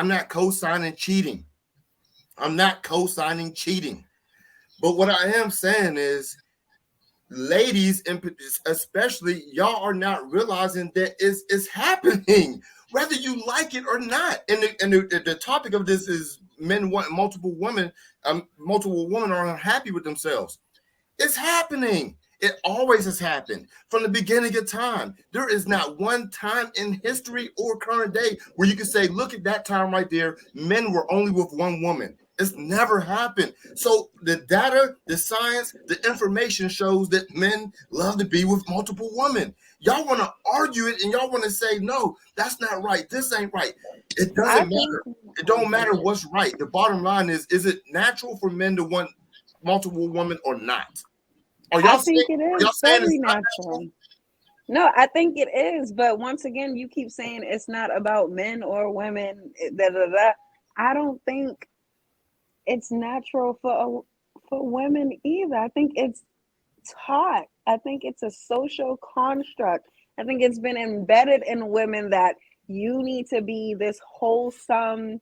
I'm not co-signing cheating. I'm not co-signing cheating. But what I am saying is, ladies, especially, y'all are not realizing that it's happening, whether you like it or not. And the topic of this is men want multiple women. Multiple women are unhappy with themselves. It's happening. It always has happened from the beginning of time. There is not one time in history or current day where you can say, look at that time right there. Men were only with one woman. It's never happened. So the data, the science, the information shows that men love to be with multiple women. Y'all want to argue it and y'all want to say, no, that's not right. This ain't right. It doesn't matter. It don't matter what's right. The bottom line is it natural for men to want multiple women or not? I think it is very natural. No, I think it is. But once again, you keep saying it's not about men or women. I don't think it's natural for women either. I think it's taught. I think it's a social construct. I think it's been embedded in women that you need to be this wholesome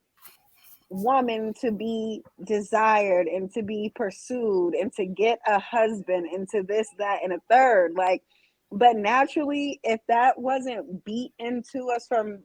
woman to be desired and to be pursued and to get a husband and to this, that, and a third. Like, but naturally, if that wasn't beat into us from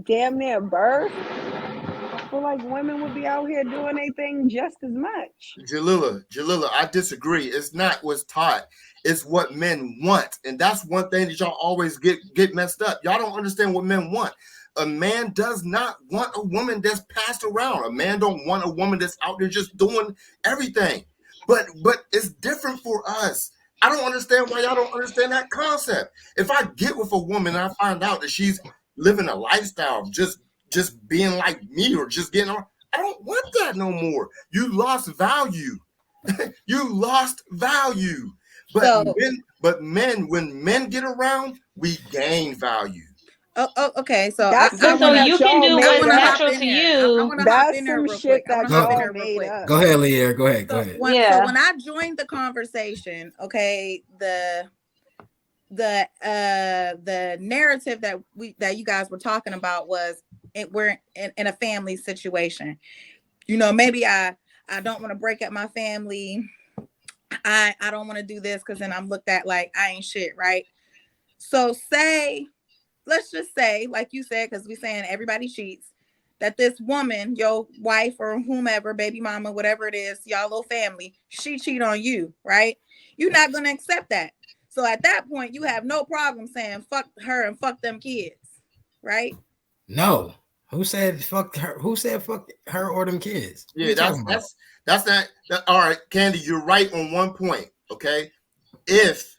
damn near birth, I feel like women would be out here doing their thing just as much. Jalila, I disagree. It's not what's taught. It's what men want. And that's one thing that y'all always get messed up. Y'all don't understand what men want. A man does not want a woman that's passed around. A man don't want a woman that's out there just doing everything. But it's different for us. I don't understand why y'all don't understand that concept. If I get with a woman and I find out that she's living a lifestyle of just being like me or just getting on, I don't want that no more. You lost value. You lost value. But men, when men get around, we gain value. Oh, okay. So you can do what's natural to you. That's some shit that y'all made up. Go ahead, Leah. Go ahead. So when I joined the conversation, okay, the narrative that you guys were talking about was we're in a family situation. You know, maybe I don't want to break up my family. I don't want to do this because then I'm looked at like I ain't shit, right? So let's just say, like you said, because we're saying everybody cheats, that this woman, your wife or whomever, baby mama, whatever it is, y'all little family, she cheat on you, right? You're not going to accept that. So at that point, you have no problem saying fuck her and fuck them kids, right? No. Who said fuck her? Who said fuck her or them kids? Yeah, that's not. All right, Candy, you're right on one point. Okay, if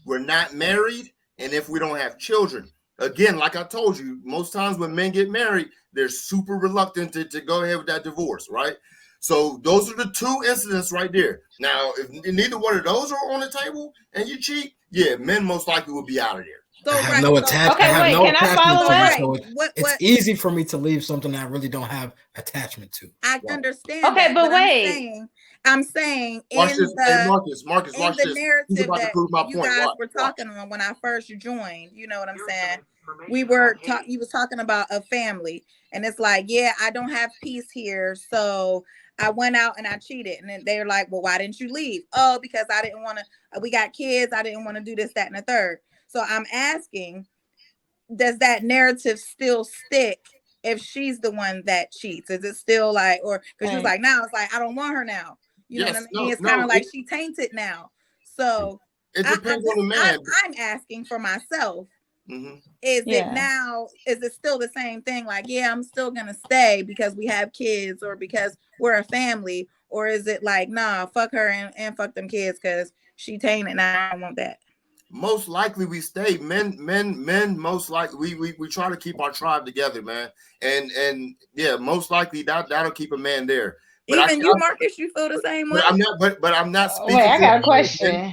we're not married and if we don't have children, again, like I told you, most times when men get married, they're super reluctant to go ahead with that divorce, right? So those are the two incidents right there. Now, if neither one of those are on the table and you cheat, yeah, men most likely will be out of there. So, I have no attachment. Okay, wait, can I follow that? So it's easy for me to leave something that I really don't have attachment to. I understand. Okay, but wait. I'm saying Marcus, in the narrative that you guys were talking on when I first joined, you know what I'm saying? We were you was talking about a family, and it's like, yeah, I don't have peace here, so I went out and I cheated. And then they're like, well, why didn't you leave? Oh, because I didn't want to. We got kids. I didn't want to do this, that, and the third. So I'm asking, does that narrative still stick if she's the one that cheats? Is it still like, or because she was like, now it's like, I don't want her now. You know what I mean? It's kind of like she tainted now. So it depends on the man. I'm asking for myself. Mm-hmm. Is it still the same thing? Like, yeah, I'm still going to stay because we have kids or because we're a family. Or is it like, nah, fuck her and fuck them kids because she tainted and I don't want that? Most likely we stay. Men most likely we try to keep our tribe together, man. And yeah, most likely that'll keep a man there. But even you, Marcus, you feel the same way. I'm not speaking. Wait, I got a question.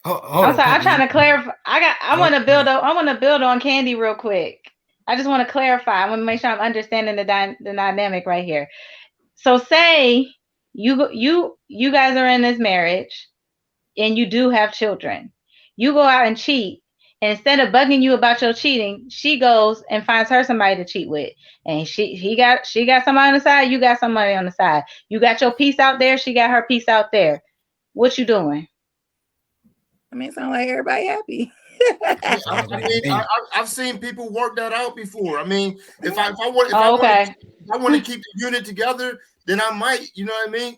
I'm sorry, I'm trying to clarify. I want to build on Candy real quick. I just want to clarify. I want to make sure I'm understanding the dynamic right here. So say you guys are in this marriage and you do have children. You go out and cheat And instead of bugging you about your cheating, she goes and finds her somebody to cheat with. And she got somebody on the side, you got somebody on the side. You got your piece out there, she got her piece out there. What you doing? I mean, it sounds like everybody happy. I've seen people work that out before. I mean, if I want to keep the unit together, then I might, you know what I mean?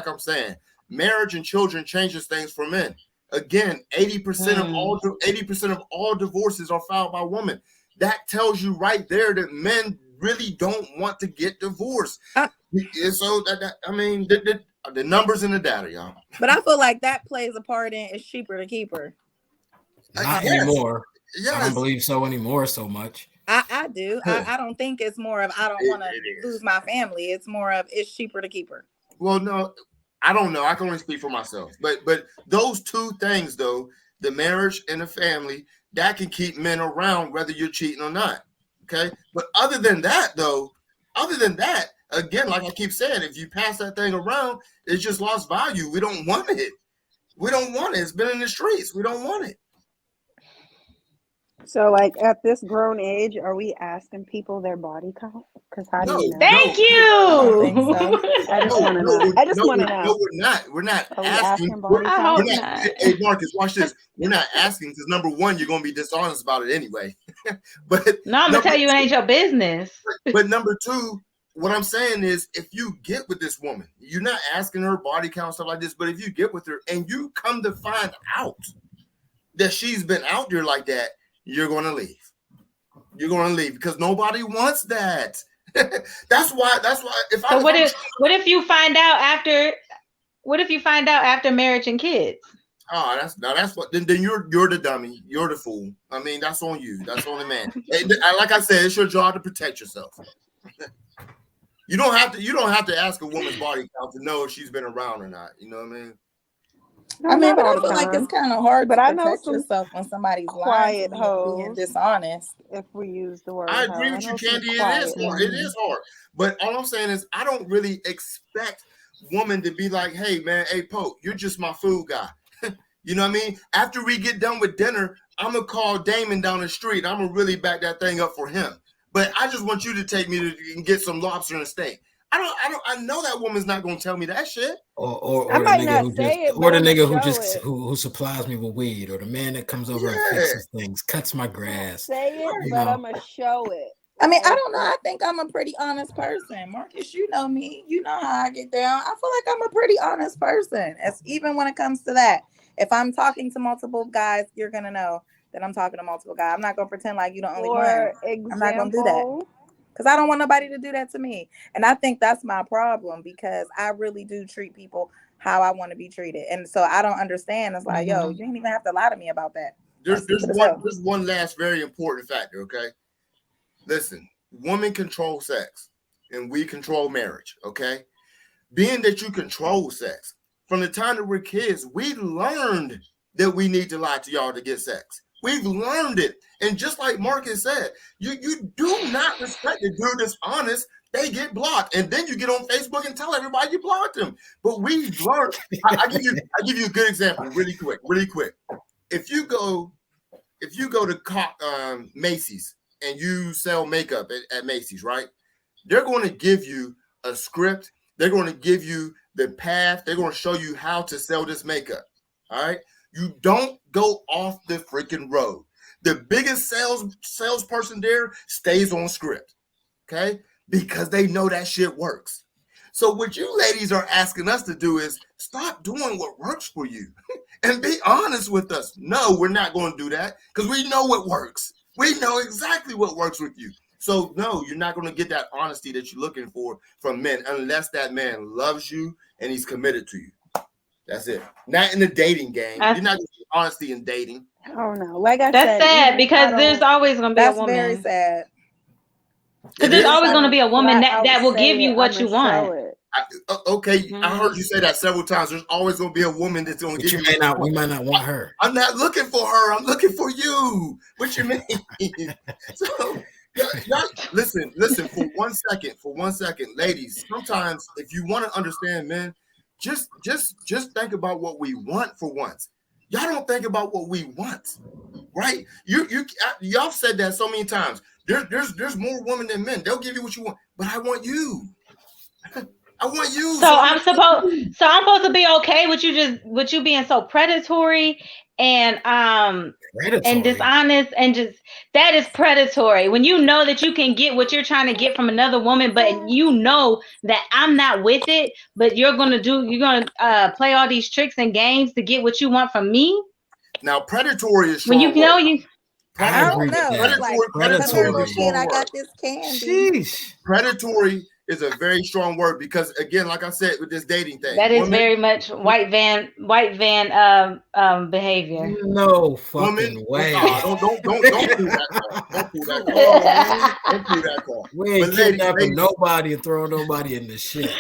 I'm saying, marriage and children changes things for men. Again, 80% of all divorces are filed by women. That tells you right there that men really don't want to get divorced. So the numbers and the data, y'all. But I feel like that plays a part in it's cheaper to keep her. Not anymore. Yes. I don't believe so anymore so much. I do. I don't think it's more of I don't want to lose my family. It's more of it's cheaper to keep her. Well, no, I don't know. I can only speak for myself. But those two things, though, the marriage and the family, that can keep men around whether you're cheating or not. Okay. But other than that, again, like I keep saying, if you pass that thing around, it's just lost value. We don't want it. It's been in the streets. We don't want it. So, like, at this grown age, are we asking people their body count? Because how do you know? Thank you. I just want to know. I just want to know. No, we're not. We're not asking. Hey, Marcus, watch this. We're not asking because, number one, you're going to be dishonest about it anyway. But no, I'm going to tell you it ain't your business. But number two, what I'm saying is if you get with this woman, you're not asking her body count, stuff like this, but if you get with her and you come to find out that she's been out there like that, you're going to leave. You're going to leave because nobody wants that. That's why. What if you find out after? What if you find out after marriage and kids? Oh, that's what. Then you're the dummy. You're the fool. I mean, that's on you. That's on the man. Like I said, it's your job to protect yourself. You don't have to ask a woman's body count to know if she's been around or not. You know what I mean? I mean, but I feel like it's kind of hard to protect yourself when somebody's lying and being dishonest. If we use the word, I agree with you, Candy. It is hard. It is hard. But all I'm saying is, I don't really expect women to be like, "Hey, man, hey, Pope, you're just my food guy." You know what I mean? After we get done with dinner, I'm gonna call Damon down the street. I'm gonna really back that thing up for him. But I just want you to take me to get some lobster and steak. I know that woman's not gonna tell me that shit. Or the nigga who supplies me with weed, or the man that comes over and fixes things, cuts my grass. Say it, but I'm gonna show it. I mean, I don't know. I think I'm a pretty honest person. Marcus, you know me. You know how I get down. I feel like I'm a pretty honest person. Even when it comes to that. If I'm talking to multiple guys, you're gonna know that I'm talking to multiple guys. I'm not gonna pretend like you're the only one. I'm not gonna do that. Because I don't want nobody to do that to me. And I think that's my problem because I really do treat people how I want to be treated. And so I don't understand. It's like, yo, you ain't even have to lie to me about that. There's one last very important factor, okay? Listen, women control sex and we control marriage, okay? Being that you control sex, from the time that we're kids, we learned that we need to lie to y'all to get sex. We've learned it. And just like Marcus said, you do not respect the dude that's honest, they get blocked. And then you get on Facebook and tell everybody you blocked them. But we've learned. I give you a good example really quick. If you go to Macy's and you sell makeup at Macy's, right? They're going to give you a script. They're going to give you the path. They're going to show you how to sell this makeup. All right. You don't go off the freaking road. The biggest salesperson there stays on script, okay? Because they know that shit works. So what you ladies are asking us to do is stop doing what works for you and be honest with us. No, we're not going to do that because we know what works. We know exactly what works with you. So no, you're not going to get that honesty that you're looking for from men unless that man loves you and he's committed to you. That's it. Not in the dating game. You're not going to get honesty in dating. Oh no, like I said, that's sad because there's always going to be a woman. That's very sad. Because there's always going to be a woman that will give you what you want. I heard you say that several times. There's always going to be a woman that's going to give you. We might not want her. I'm not looking for her. I'm looking for you. What you mean? So, listen. For one second, ladies. Sometimes, if you want to understand men, just think about what we want for once. Y'all don't think about what we want, right? Y'all said that so many times. There's more women than men. They'll give you what you want, but I want you. I want you. So I'm supposed to be okay with you being so predatory and and dishonest, and just that is predatory. When you know that you can get what you're trying to get from another woman, but you know that I'm not with it, but you're gonna play all these tricks and games to get what you want from me. Now, predatory is when you know you. I don't know. Predatory. I got this candy. Sheesh. Predatory is a very strong word because, again, like I said, with this dating thing, that is very much white van behavior. No fucking way. Don't do that. Don't do that. Don't do that call. We ain't kidnapping nobody and throwing nobody in the shit.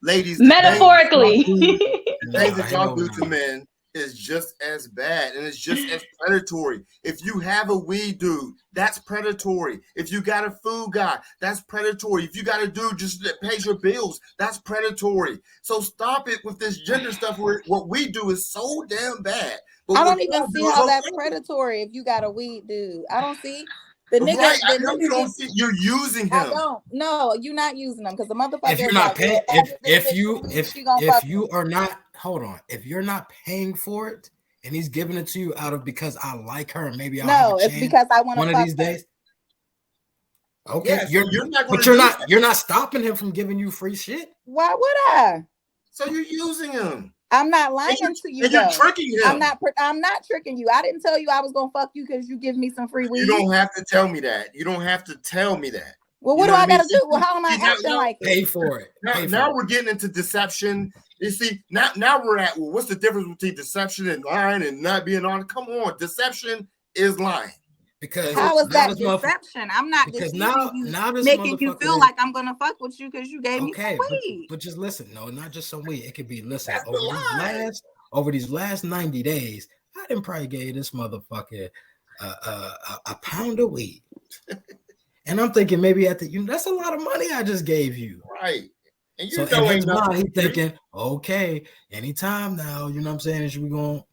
Ladies, metaphorically, the things that y'all do to men is just as bad and it's just as predatory. If you have a weed dude, that's predatory. If you got a food guy, that's predatory. If you got a dude just that pays your bills, that's predatory. So stop it with this gender stuff where what we do is so damn bad. But I don't even see how that's predatory if you got a weed dude. I don't see the nigga. Right, I know you don't see, you're using him. I don't. No, you're not using them because the motherfucker. If you're not paying, if you are not, hold on. If you're not paying for it and he's giving it to you out of because I like her, maybe I'll it's because I want to one of these days. Okay, yes, you're not stopping him from giving you free shit. Why would I? So you're using him. I'm not lying to you. And you're tricking him. I'm not tricking you. I didn't tell you I was gonna fuck you because you give me some free weed. You don't have to tell me that. You don't have to tell me that. Well, what do I gotta do? Well, how am I acting like it? Pay for it. Now we're getting into deception. You see, now we're at, well, what's the difference between deception and lying and not being honest? Come on, deception is lying. Because how is that deception? I'm not deceiving you, making you feel like I'm gonna fuck with you because you gave me some weed. But just listen, no, not just some weed. It could be over these last 90 days. I didn't probably gave this motherfucker a pound of weed, and I'm thinking maybe that's a lot of money I just gave you, right? And so in his mind, he's thinking, okay, anytime now, you know what I'm saying?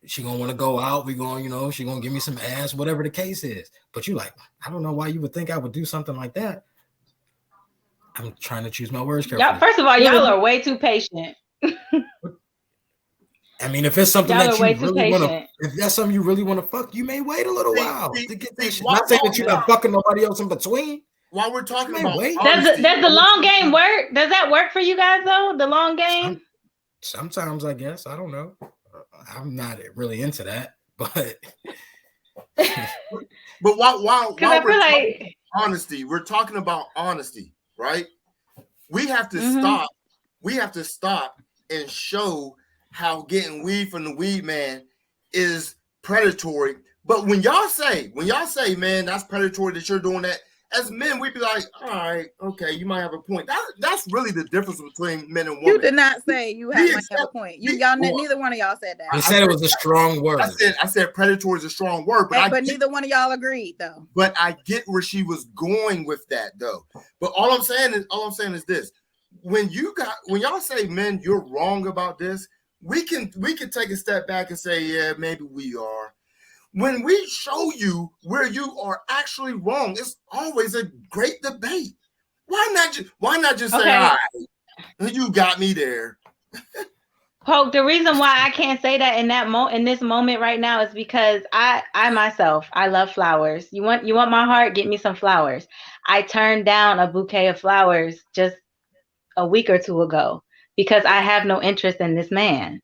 She gonna want to go out. We going, she gonna give me some ass, whatever the case is. But you like, I don't know why you would think I would do something like that. I'm trying to choose my words carefully. First of all, y'all are way too patient. I mean, if it's something that you really want to, if that's something you really want to fuck, you may wait a little while to get that shit. Not saying that you're not fucking nobody else in between. While we're talking about does the long game work? Does that work for you guys though? The long game? Sometimes, I guess. I don't know. I'm not really into that, but while we're talking honesty, we're talking about honesty, right? We have to stop. We have to stop and show how getting weed from the weed man is predatory. But when y'all say, man, that's predatory that you're doing that, as men, we'd be like, all right, okay, you might have a point. That's really the difference between men and women. You did not say you might have a point. Neither one of y'all said that. I said it was a strong word. I said predatory is a strong word, but neither one of y'all agreed though. But I get where she was going with that though. But all I'm saying is this: when y'all say, men, you're wrong about this, we can take a step back and say, yeah, maybe we are. When we show you where you are actually wrong, it's always a great debate. Why not just say, all right, you got me there. Poke, the reason why I can't say that in this moment right now is because I myself, I love flowers. You want my heart? Get me some flowers. I turned down a bouquet of flowers just a week or two ago because I have no interest in this man.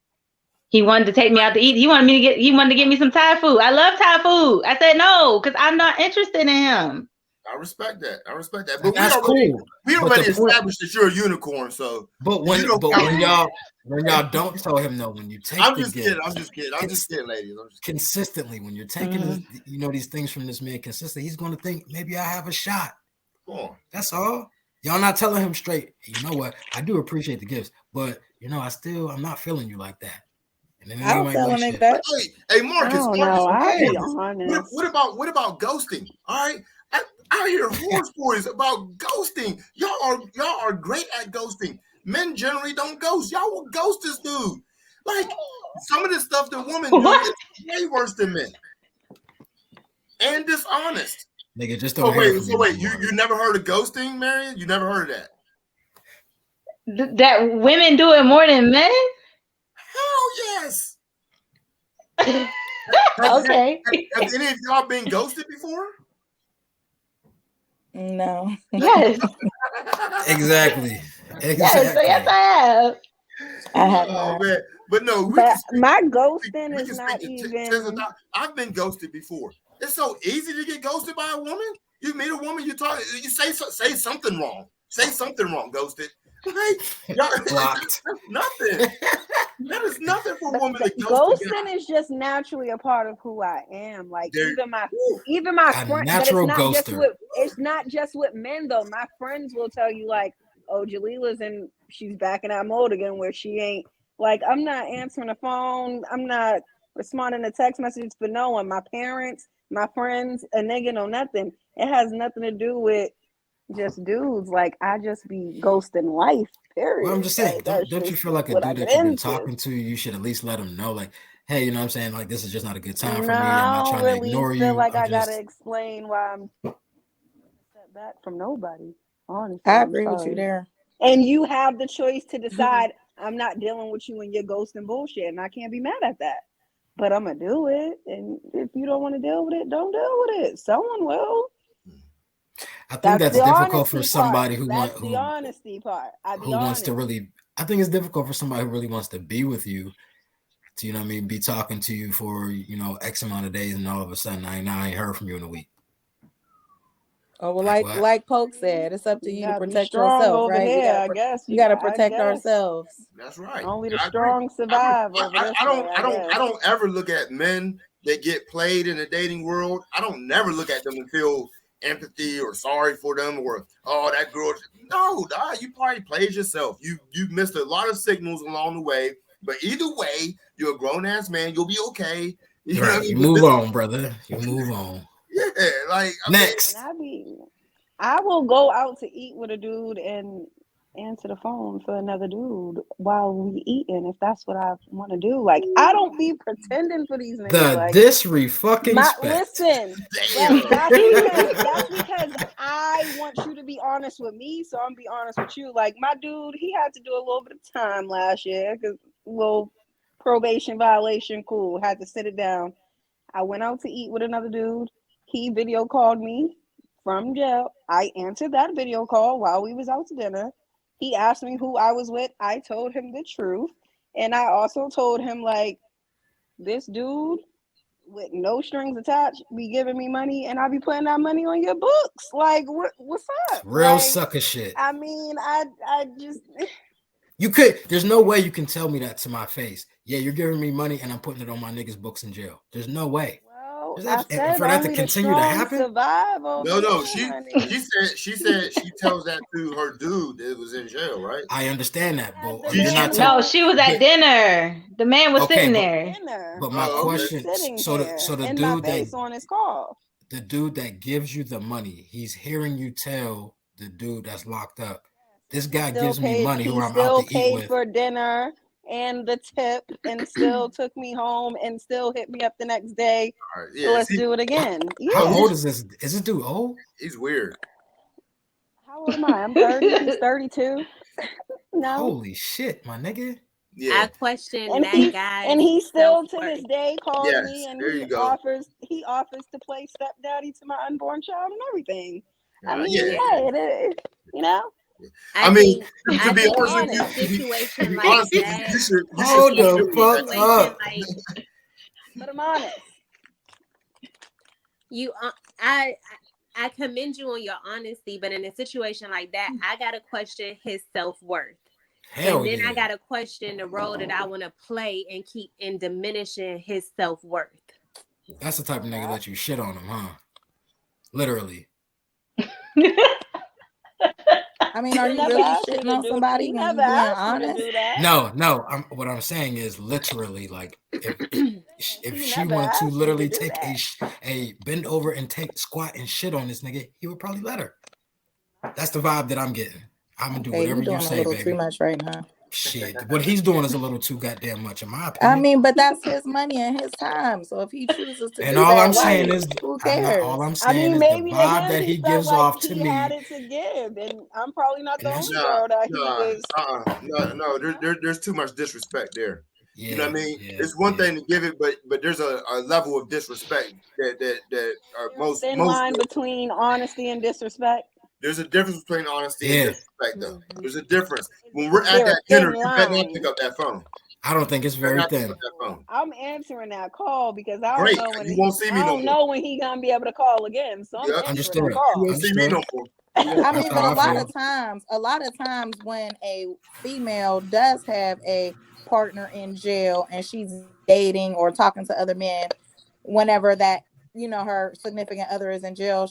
He wanted to take me out to eat. He wanted to get me some Thai food. I love Thai food. I said no, because I'm not interested in him. I respect that. But that's cool. We already established that you're a unicorn. So, when y'all don't tell him no, when you take, I'm just kidding, ladies. Consistently, when you're taking these things from this man consistently, he's going to think maybe I have a shot. Cool. That's all. Y'all not telling him straight. You know what? I do appreciate the gifts, but I'm not feeling you like that. I don't feel like that. Hey, Marcus. Honest. What about ghosting? All right, I hear horror stories about ghosting. Y'all are great at ghosting. Men generally don't ghost. Y'all will ghost this dude. Like some of the stuff that women do is way worse than men. And dishonest. Nigga, just don't hear So wait, you never heard of ghosting, Marion? You never heard of that? That women do it more than men? Hell yes. Okay. Have any of y'all been ghosted before? No. Yes. Exactly. Yes, I have. I have Oh not. man, but no. But my ghosting is not even. I've been ghosted before. It's so easy to get ghosted by a woman. You meet a woman, you talk, you say something wrong. Say something wrong, ghosted. Like, blocked. Nothing. That is nothing for a woman to ghost. Ghosting is just naturally a part of who I am. Like even my friends, but it's not just with men though. My friends will tell you like, oh, Jalila's in, she's back in that mode again where she ain't like, I'm not answering the phone, I'm not responding to text messages for no one. My parents, my friends, a nigga know nothing. It has nothing to do with just dudes. Like I just be ghosting life. Period. Well, I'm just saying, like, don't you feel like a dude that you've been talking to, you should at least let him know, like, hey, you know what I'm saying? Like, this is just not a good time for me. I'm not trying to ignore you. Like I gotta explain why I'm set back from nobody. Honestly, I agree with you there. And you have the choice to decide, I'm not dealing with you and your ghosting bullshit, and I can't be mad at that. But I'm gonna do it. And if you don't want to deal with it, don't deal with it. Someone will. I think that's difficult for somebody who wants the honesty part. Wants to really. I think it's difficult for somebody who really wants to be with you, to, you know what I mean, be talking to you for, you know, X amount of days, and all of a sudden I ain't heard from you in a week. Oh well, like Poke said, it's up to you to protect yourself, right? Here, I guess we gotta protect ourselves. That's right. Only the strong survive. I don't ever look at men that get played in the dating world. I don't never look at them and feel empathy or sorry for them or that girl. No, you probably played yourself. You missed a lot of signals along the way. But either way, you're a grown ass man. You'll be okay. You know what I mean? You move on, brother. You move on. Yeah, like next. I will go out to eat with a dude and answer the phone for another dude while we eating if that's what I want to do. Like I don't be pretending for these niggas. The like, disrespect. Listen, that's because I want you to be honest with me, so I'm be honest with you. Like my dude, he had to do a little bit of time last year because little probation violation. Cool, had to sit it down. I went out to eat with another dude. He video called me from jail. I answered that video call while we was out to dinner. He asked me who I was with. I told him the truth. And I also told him, like, this dude with no strings attached be giving me money and I'll be putting that money on your books. Like, what's up? Real like, sucker shit. I mean, I just... You could, there's no way you can tell me that to my face. Yeah, you're giving me money and I'm putting it on my niggas' books in jail. There's no way. For that to continue to happen? No. She said she tells that to her dude that was in jail, right? I understand that, but no, she was at dinner. The man was sitting there. But my question, so the dude that on his call, the dude that gives you the money, he's hearing you tell the dude that's locked up, this guy gives me money who I'm out to eat with. For dinner and the tip, and still took me home and still hit me up the next day. Right, yeah, so let's do it again. How old is this? Is this dude old? He's weird. How old am I? I'm 30. He's 32. No. Holy shit, my nigga. Yeah. I question that guy. And he still to this day calls me and he offers to play stepdaddy to my unborn child and everything. I mean, it is, you know. I mean, to be honest with you, situation like that. You should hold the fuck up. But I'm honest. I commend you on your honesty, but in a situation like that, I gotta question his self-worth. And then I gotta question the role that I want to play and keep in diminishing his self-worth. That's the type of nigga that you shit on him, huh? Literally. I mean, are you really shitting on somebody when you're being honest? No. What I'm saying is literally, like, if she wanted to literally take a bend over and squat and shit on this nigga, he would probably let her. That's the vibe that I'm getting. I'm gonna do whatever you say, baby. Too much right now. Shit, what he's doing is a little too goddamn much, in my opinion. I mean, but that's his money and his time. So if he chooses to And do all that, I'm saying like, is, who cares? all I'm I saying mean, is maybe the to vibe him, that he he felt gives like off to he me. had it to give, and I'm probably not the And only that's- girl that he was. No. There's too much disrespect there. Yeah, You know what I mean? yeah, It's one yeah. thing to give it, but there's a level of disrespect that There's a most thin line between honesty and disrespect. there's a difference between honesty and Yeah. disrespect, though. There's a difference. When Is we're at there a that dinner, thin you better not line? pick up that phone. I don't think it's You better very not pick thin. up that phone. I'm answering that call because I don't Great. know when You won't see me I no don't more. know when he gonna be able to call again. So I'm Yep. answering Understood. that You call. won't see me no more. I That's mean, but how a I lot feel. of times when a female does have a partner in jail and she's dating or talking to other men, whenever that, you know, her significant other is in jail,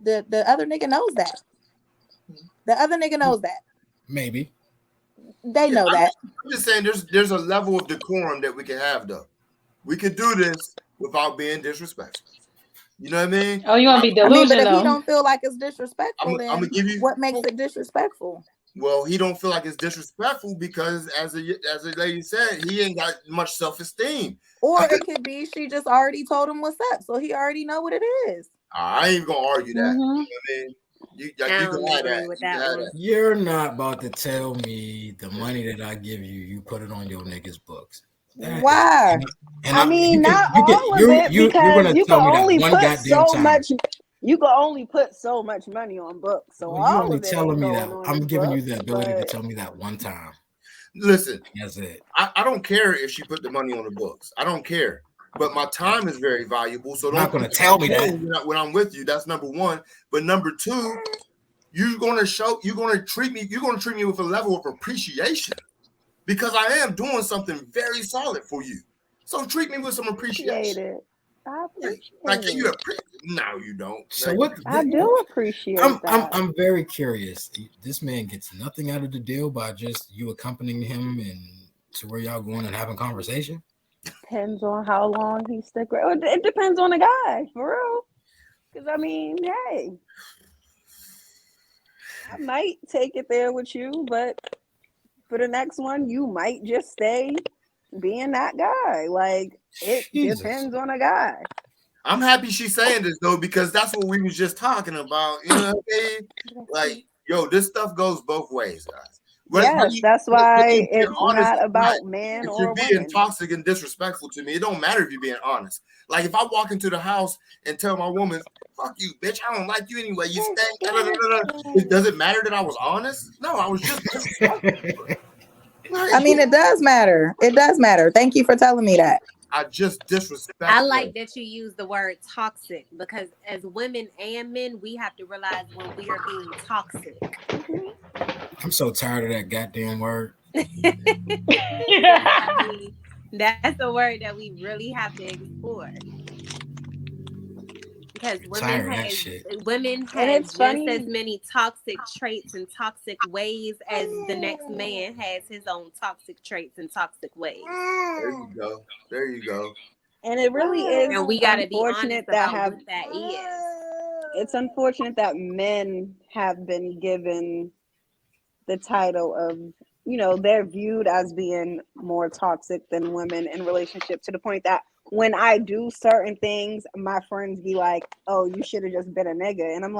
the other nigga knows that. The other nigga knows that. Maybe. They know that. I'm just saying there's a level of decorum that we can have, though. We could do this without being disrespectful. You know what I mean? Oh, you want to be I mean, delusional? but if he don't feel like it's disrespectful, I'm then gonna give you what makes it disrespectful? Well, he don't feel like it's disrespectful because, as a lady said, he ain't got much self-esteem. Or it could be she just already told him what's up, so he already know what it is. I ain't even gonna argue that. Mhm. You know what I mean? You I can don't have agree that. with You can that have one. that. You're not about to tell me the money that I give you, you put it on your niggas' books. That Why? is- I mean, you not can- you all can- of it you're because gonna you tell can me that only one put goddamn so time. much. You can only put so much money on books, so Well, you all only of it telling ain't me going that. on I'm his giving you books. the ability to But tell me that one time. Listen, That's it. I don't care if she put the money on the books. I don't care. But my time is very valuable. So You're not don't gonna tell me that. when I'm with you. That's number one. But number two, you're gonna treat me with a level of appreciation because I am doing something very solid for you. So treat me with some appreciate appreciation. it. I appreciate Like it. you appreciate? No, you don't. So Like, what? I do appreciate that. I'm very curious. This man gets nothing out of the deal by just you accompanying him and to where y'all going and having conversation. Depends on how long he stick around. It depends on the guy, for real. Because I mean, hey, I might take it there with you, but for the next one, you might just stay being that guy. Like it Jesus. depends on a guy. I'm happy she's saying this though because that's what we was just talking about. You know what I mean? Like, yo, this stuff goes both ways, guys. Yes, that's why it's honest, not about right. man If or you're being woman. toxic and disrespectful to me, it don't matter if you're being honest. Like if I walk into the house and tell my woman, "Fuck you, bitch! I don't like you anyway. You stink." Does it matter that I was honest? No, I was just disrespectful. I mean, it does matter. It does matter. Thank you for telling me that. I just disrespect. I like that you use the word toxic because as women and men, we have to realize when we are being toxic. I'm so tired of that goddamn word. I mean, that's a word that we really have to explore. Because women have just funny. as many toxic traits and toxic ways as the next man has his own toxic traits and toxic ways. There you go. There you go. And it really is. And we gotta be honest unfortunate about what that is. It's unfortunate that men have been given the title of, you know, they're viewed as being more toxic than women in relationship to the point that when I do certain things, my friends be like, "Oh, you should have just been a nigga," and I'm like,